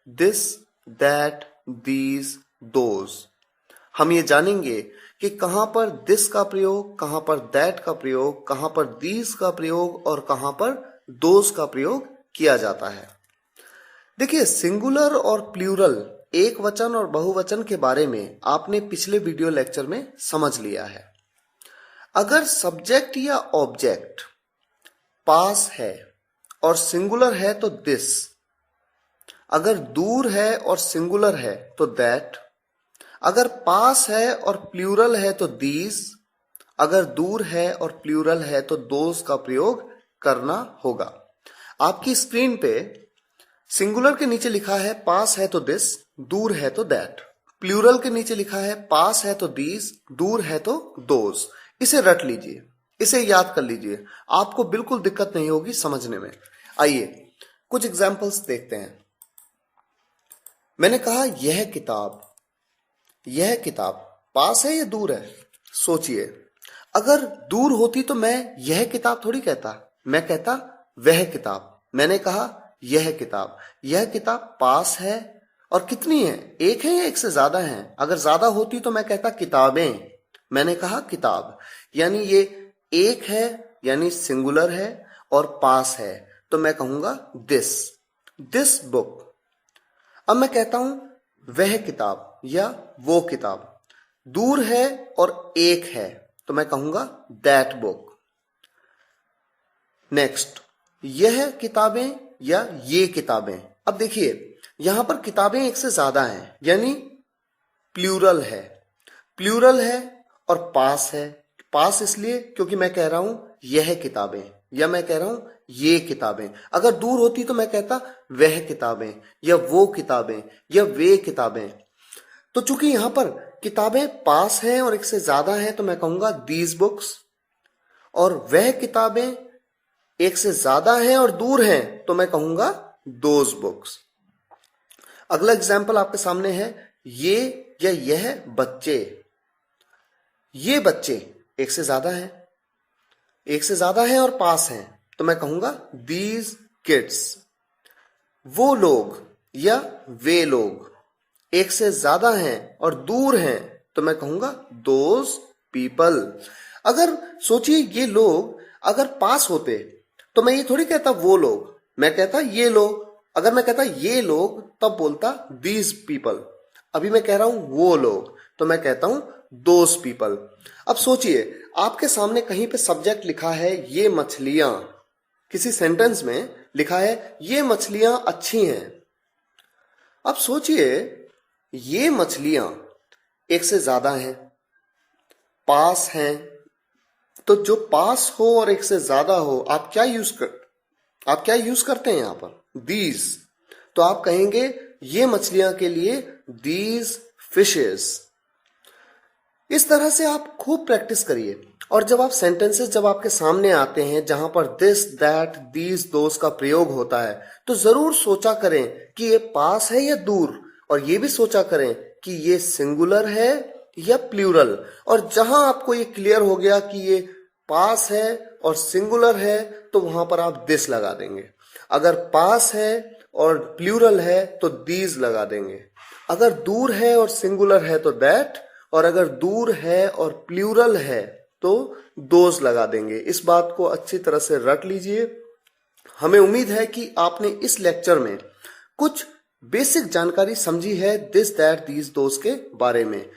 This, that, these, those. हम ये जानेंगे कि कहां पर दिस का प्रयोग, कहां पर दैट का प्रयोग, कहां पर दीज का प्रयोग और कहां पर दोज का प्रयोग किया जाता है। देखिए, सिंगुलर और प्लूरल, एक वचन और बहुवचन के बारे में आपने पिछले वीडियो लेक्चर में समझ लिया है। अगर सब्जेक्ट या ऑब्जेक्ट पास है और सिंगुलर है तो दिस, अगर दूर है और सिंगुलर है तो दैट, अगर पास है और प्लूरल है तो दीज, अगर दूर है और प्लूरल है तो दोज का प्रयोग करना होगा। आपकी स्क्रीन पे सिंगुलर के नीचे लिखा है पास है तो दिस, दूर है तो दैट। प्लूरल के नीचे लिखा है पास है तो दीज, दूर है तो दोज। इसे रट लीजिए, इसे याद कर लीजिए, आपको बिल्कुल दिक्कत नहीं होगी समझने में। आइए कुछ एग्जाम्पल्स देखते हैं। मैंने कहा यह किताब पास है या दूर है? सोचिए, अगर दूर होती तो मैं यह किताब थोड़ी कहता, मैं कहता वह किताब। मैंने कहा यह किताब पास है और कितनी है, एक है या एक से ज्यादा है? अगर ज्यादा होती तो मैं कहता किताबें, मैंने कहा किताब। यानी ये एक है यानी सिंगुलर है और पास है तो मैं कहूंगा दिस बुक। अब मैं कहता हूं वह किताब या वो किताब, दूर है और एक है तो मैं कहूंगा दैट बुक। नेक्स्ट, यह किताबें या ये किताबें। अब देखिए, यहां पर किताबें एक से ज्यादा हैं यानी प्लूरल है और पास है। पास इसलिए क्योंकि मैं कह रहा हूं यह किताबें या मैं कह रहा हूं ये किताबें। अगर दूर होती तो मैं कहता वह किताबें या वो किताबें या वे किताबें। तो चूंकि यहां पर किताबें पास हैं और एक से ज्यादा हैं तो मैं कहूंगा दीज बुक्स, और वह किताबें एक से ज्यादा हैं और दूर हैं तो मैं कहूंगा दोज बुक्स। अगला एग्जाम्पल आपके सामने है ये या यह बच्चे। ये बच्चे एक से ज्यादा हैं और पास हैं तो मैं कहूंगा दीज किड्स। वो लोग या वे लोग एक से ज्यादा हैं और दूर हैं तो मैं कहूंगा दोज पीपल। अगर सोचिए, ये लोग अगर पास होते तो मैं ये थोड़ी कहता वो लोग, मैं कहता ये लोग। अगर मैं कहता ये लोग तब बोलता दीज पीपल। अभी मैं कह रहा हूं वो लोग तो मैं कहता हूं दोज पीपल। अब सोचिए, आपके सामने कहीं पे सब्जेक्ट लिखा है ये मछलियां, किसी सेंटेंस में लिखा है ये मछलियां अच्छी हैं। अब सोचिए, ये मछलियां एक से ज्यादा हैं, पास हैं, तो जो पास हो और एक से ज्यादा हो आप क्या यूज करते हैं यहां पर? दीज। तो आप कहेंगे ये मछलियां के लिए दीज फिशेस। इस तरह से आप खूब प्रैक्टिस करिए और जब आपके सामने आते हैं जहां पर दिस, दैट, दीज, दोस का प्रयोग होता है तो जरूर सोचा करें कि ये पास है या दूर, और ये भी सोचा करें कि ये सिंगुलर है या प्लूरल। और जहां आपको ये क्लियर हो गया कि ये पास है और सिंगुलर है तो वहां पर आप दिस लगा देंगे। अगर पास है और प्लूरल है तो दीज लगा देंगे। अगर दूर है और सिंगुलर है तो दैट, और अगर दूर है और प्लूरल है तो दोज लगा देंगे। इस बात को अच्छी तरह से रट लीजिए। हमें उम्मीद है कि आपने इस लेक्चर में कुछ बेसिक जानकारी समझी है दिस, दैट, दीज, दोज के बारे में।